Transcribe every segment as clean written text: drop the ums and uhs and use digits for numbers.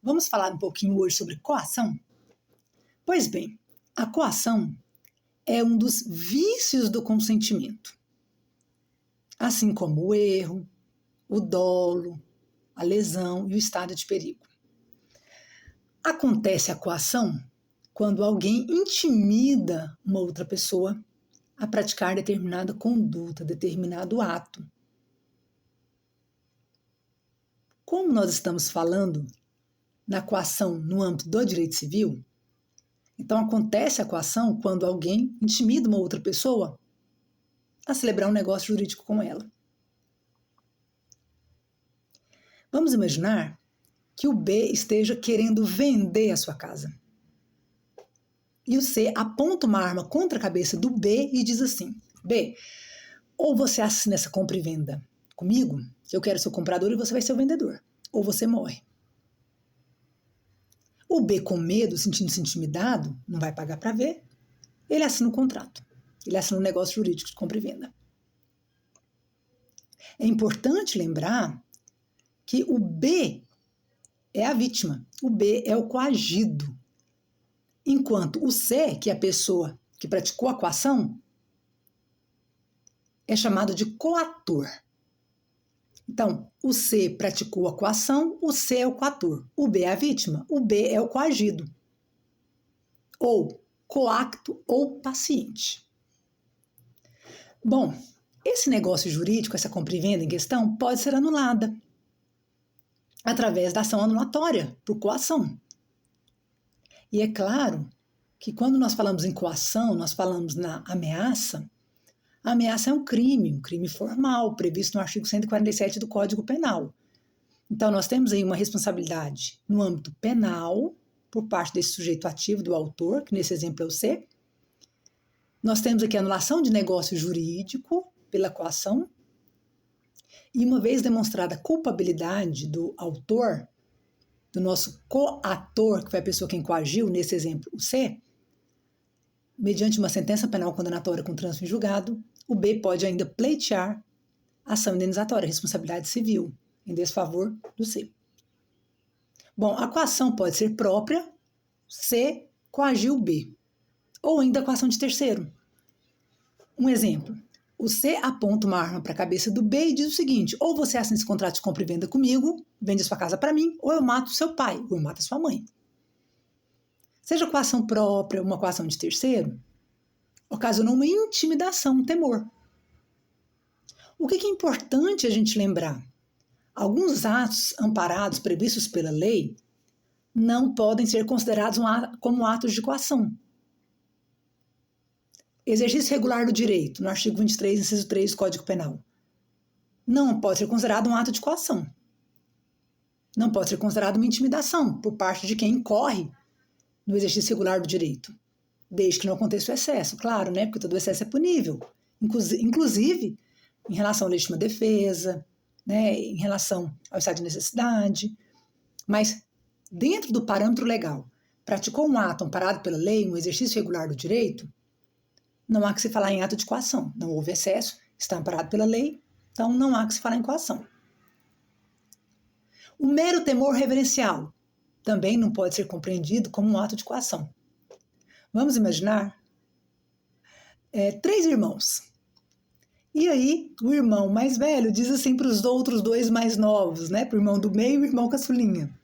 Vamos falar um pouquinho hoje sobre coação? Pois bem, a coação é um dos vícios do consentimento, assim como o erro, o dolo, a lesão e o estado de perigo. Acontece a coação quando alguém intimida uma outra pessoa a praticar determinada conduta, determinado ato. Como nós estamos falando na coação no âmbito do direito civil, então acontece a coação quando alguém intimida uma outra pessoa a celebrar um negócio jurídico com ela. Vamos imaginar que o B esteja querendo vender a sua casa. E o C aponta uma arma contra a cabeça do B e diz assim: B, ou você assina essa compra e venda comigo, que eu quero ser o comprador e você vai ser o vendedor, ou você morre. O B, com medo, sentindo-se intimidado, não vai pagar para ver, ele assina o contrato. Ele assina um negócio jurídico de compra e venda. É importante lembrar que o B é a vítima, o B é o coagido, enquanto o C, que é a pessoa que praticou a coação, é chamado de coator. Então, o C praticou a coação, o C é o coator. O B é a vítima, o B é o coagido. Ou coacto ou paciente. Bom, esse negócio jurídico, essa compra e venda em questão, pode ser anulada através da ação anulatória por coação. E é claro que quando nós falamos em coação, nós falamos na ameaça. A ameaça é um crime formal, previsto no artigo 147 do Código Penal. Então, nós temos aí uma responsabilidade no âmbito penal, por parte desse sujeito ativo, do autor, que nesse exemplo é o C. Nós temos aqui a anulação de negócio jurídico pela coação. E uma vez demonstrada a culpabilidade do autor, do nosso coator, que foi a pessoa quem coagiu, nesse exemplo o C, mediante uma sentença penal condenatória com trânsito em julgado, o B pode ainda pleitear ação indenizatória, responsabilidade civil, em desfavor do C. Bom, a coação pode ser própria, C coagiu o B, ou ainda a coação de terceiro. Um exemplo, o C aponta uma arma para a cabeça do B e diz o seguinte: ou você assina esse contrato de compra e venda comigo, vende sua casa para mim, ou eu mato seu pai, ou eu mato a sua mãe. Seja coação própria ou uma coação de terceiro, ocasionou uma intimidação, um temor. O que é importante a gente lembrar? Alguns atos amparados, previstos pela lei, não podem ser considerados como atos de coação. Exercício regular do direito, no artigo 23, inciso 3 do Código Penal, não pode ser considerado um ato de coação. Não pode ser considerado uma intimidação por parte de quem incorre no exercício regular do direito, desde que não aconteça o excesso, claro, né? Porque todo excesso é punível, inclusive em relação à legítima defesa, né? Em relação ao estado de necessidade, mas dentro do parâmetro legal, praticou um ato amparado pela lei, um exercício regular do direito, não há que se falar em ato de coação, não houve excesso, está amparado pela lei, então não há que se falar em coação. O mero temor reverencial também não pode ser compreendido como um ato de coação. Vamos imaginar 3 irmãos. E aí, o irmão mais velho diz assim para os outros 2 mais novos, né? Para o irmão do meio e o irmão caçulinha.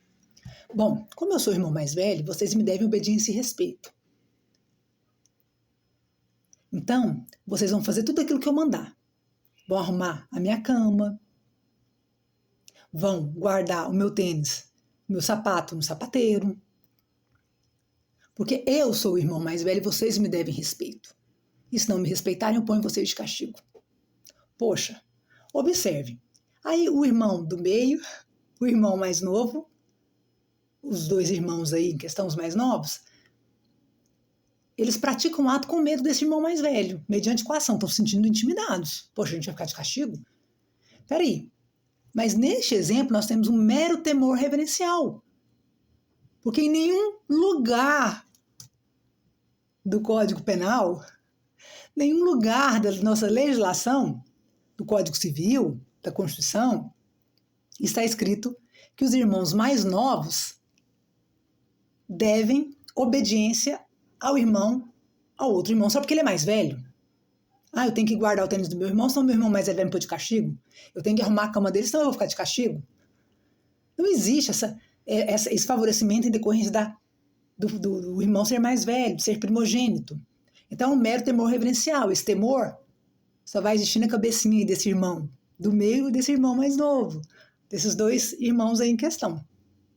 Bom, como eu sou o irmão mais velho, vocês me devem obediência e respeito. Então, vocês vão fazer tudo aquilo que eu mandar. Vão arrumar a minha cama, vão guardar o meu tênis, o meu sapato no sapateiro. Porque eu sou o irmão mais velho e vocês me devem respeito. E se não me respeitarem, eu ponho vocês de castigo. Poxa, observe. Aí o irmão do meio, o irmão mais novo, os 2 irmãos aí, em questão, os mais novos, eles praticam o ato com medo desse irmão mais velho, mediante coação, estão se sentindo intimidados. Poxa, a gente vai ficar de castigo? Peraí, mas neste exemplo nós temos um mero temor reverencial. Porque em nenhum lugar do Código Penal, nenhum lugar da nossa legislação, do Código Civil, da Constituição, está escrito que os irmãos mais novos devem obediência ao outro irmão, só porque ele é mais velho. Ah, eu tenho que guardar o tênis do meu irmão, senão meu irmão mais velho vai me pôr de castigo. Eu tenho que arrumar a cama dele, senão eu vou ficar de castigo. Não existe esse favorecimento em decorrência do irmão ser mais velho, de ser primogênito. Então, é um mero temor reverencial. Esse temor só vai existir na cabecinha desse irmão do meio e desse irmão mais novo, desses dois irmãos aí em questão.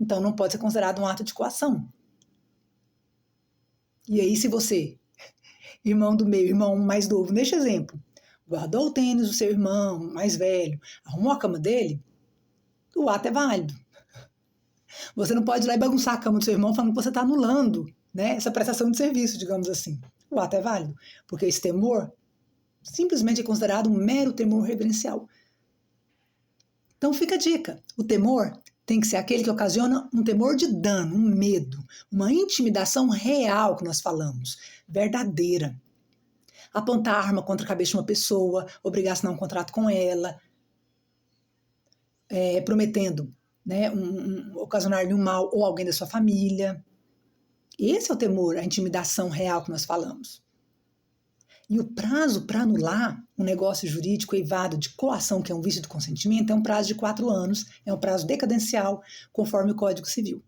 Então, não pode ser considerado um ato de coação. E aí, se você, irmão do meio, irmão mais novo, neste exemplo, guardou o tênis do seu irmão mais velho, arrumou a cama dele, o ato é válido. Você não pode ir lá e bagunçar a cama do seu irmão falando que você está anulando, né, essa prestação de serviço, digamos assim. O ato é válido, porque esse temor simplesmente é considerado um mero temor reverencial. Então fica a dica, o temor tem que ser aquele que ocasiona um temor de dano, um medo, uma intimidação real que nós falamos, verdadeira. Apontar arma contra a cabeça de uma pessoa, obrigar a assinar um contrato com ela, prometendo, né, ocasionar-lhe um mal ou alguém da sua família. Esse é o temor, a intimidação real que nós falamos. E o prazo para anular um negócio jurídico eivado de coação, que é um vício do consentimento, é um prazo de 4 anos, é um prazo decadencial, conforme o Código Civil.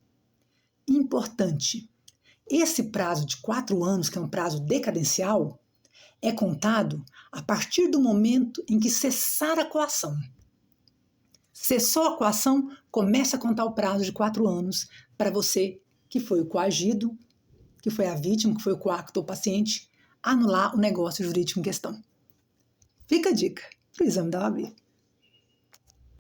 Importante, esse prazo de 4 anos, que é um prazo decadencial, é contado a partir do momento em que cessar a coação. Cessou a coação, começa a contar o prazo de 4 anos para você que foi o coagido, que foi a vítima, que foi o coacto ou paciente, anular o negócio jurídico em questão. Fica a dica para o exame da OAB.